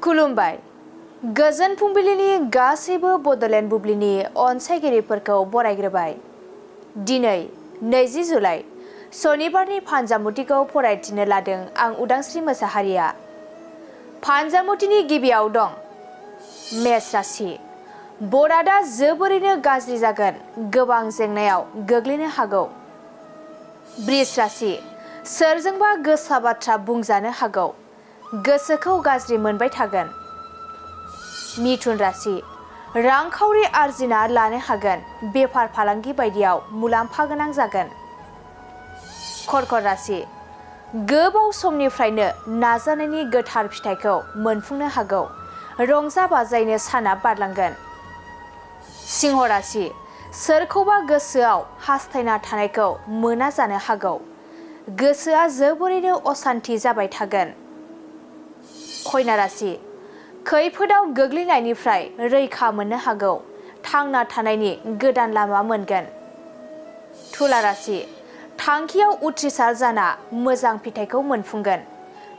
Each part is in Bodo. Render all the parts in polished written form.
खुलुमबाय गोजोन फुंबिलिनि गासैबो बडलेण्ड बुब्लिनि अनसायगिरिफोरखौ बरायग्रोबाय। दिनै 20 जुलाइ सनिबारनि फानजामुथिखौ फरायथिनो लादों आं उदांस्रि मोसाहारिया। फानजामुथिनि गिबियाव दं मेष राशि। बरादा जोबोरैनो गाज्रि जागोन, गोबां जेंनायाव गोग्लैनो हागौ। बृष राशि। सोरजोंबा गोसा बाथ्रा बुंजानो हागौ, गोसोखौ गाज्रि मोनबाय थागोन। मिथुन राशि। रांखावरि आरजिना लानो हागोन, बेफार फालांगि बायदियाव मुलाम्फा गोनां जागोन। कर्कट राशि। गोबाव समनिफ्रायनो नाजानायनि गोथार फिथाइखौ मोनफुंनो हागौ, रंजा बाजायैनो साना बारलांगोन। सिंह राशि। सोरखौबा गोसोआव हास्थायना थानायखौ मोना जानो हागौ, गोसोआ जोबोरैनो असान्थि जाबाय थागोन। कन्या राशि। खैफोदाव गोग्लैनायनिफ्राय रैखा मोननो हागौ, थांना थानायनि गोदान लामा मोनगोन। तुला राशि। थांखियाव उथ्रिसार जाना मोजां फिथाइखौ मोनफुंगोन,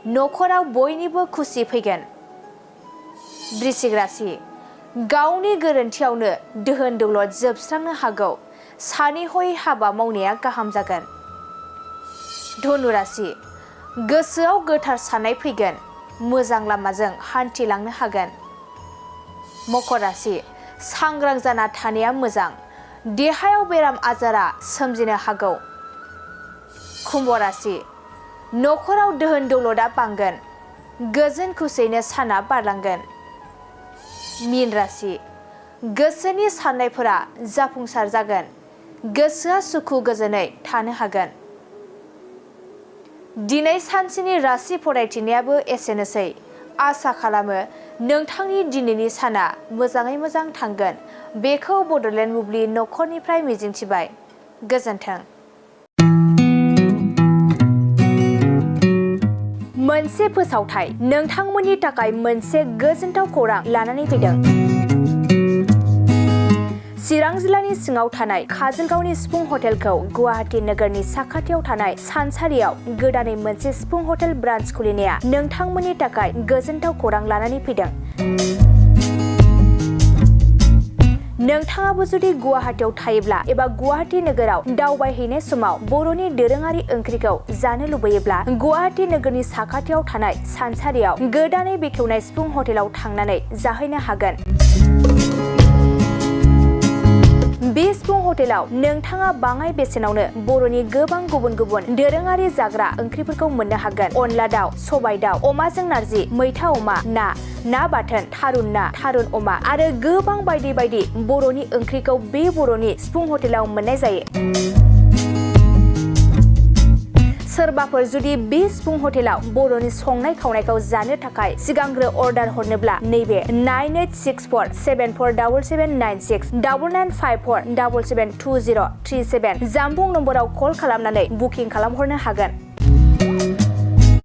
नखराव बयनिबो खुसि फैगोन। वृश्चिक राशि। गावनि गोरोन्थियावनो दोहोन दौलत जोबस्रांनो हागौ, सानै हयै हाबा मावनाया गाहाम जागोन। धनु राशि। गोसोआव गोथार साननाय फैगोन, मोजां लामाजों हान्थिलांनो हागोन। मकर राशि। सांग्रां जाना थानाया मोजां, देहायाव बेराम आजारा सोमजिनो हागौ। कुम्भ राशि। नखराव दोहोन दौलतआ बांगोन, गोजोन खुसियैनो साना बारलांगोन। मीन राशि। गोसोनि साननायफोरा जाफुंसार जागोन, गोसोआ सुखु गोजोनै थानो हागोन। दिनै सानसेनि राशि फरायथिनायाबो एसेनोसै। आसा खालामो नोंथांनि दिनैनि साना मोजाङै मोजां थांगोन, बेखौ बडलेण्ड बुब्लि नखरनिफ्राय मिजिंथिबाय। गोजोन्थों। मोनसे फोसावथाय, नोंथांमोननि थाखाय मोनसे गोजोनथाव खौरां लानानै फैदों। चिरां जिल्लानि सिङाव थानाय काजलगावनि सिफुं हटेलखौ गुवाहाटी नोगोरनि साखाथियाव थानाय सानसारियाव गोदानै मोनसे सिफुं हटेल ब्रान्च खुलिनाया नोंथांमोननि थाखाय गोजोनथाव खौरां लानानै फैदों। नोंथाङाबो जुदि गुवाहाटीयाव थायोब्ला एबा गुवाहाटी नोगोराव दावबायहैनाय समाव बर'नि दोरोङारि ओंख्रिखौ जानो लुबैयोब्ला गुवाहाटी नोगोरनि साखाथियाव थानाय सानसारियाव गोदानै बेखेवनाय सिफुं हटेलाव थांनानै जाहैनो हागोन। बे सिफुं हटेलाव नोंथाङा बाङाय बेसेनावनो बर'नि गोबां गुबुन गुबुन दोरोङारि जाग्रा ओंख्रिफोरखौ मोननो हागोन। अनला दाउ, सबाय दाउ, अमाजों नारजि, मैथा अमा, ना बाथोन, थारुन ना, थारुन अमा आरो गोबां बायदि बायदि बर'नि ओंख्रिखौ बे बर'नि सिफुं हटेलाव मोननाय जायो। सोरबाफोर जुदि बे सिफुं हटेलाव बर'नि संनाय खावनायखौ जानो थाखाय सिगांग्रो अर्डार हरनोब्ला नैबे 9864747796 9954772037 जानबुं नम्बराव कल खालामनानै बुकिं खालामहरनो हागोन।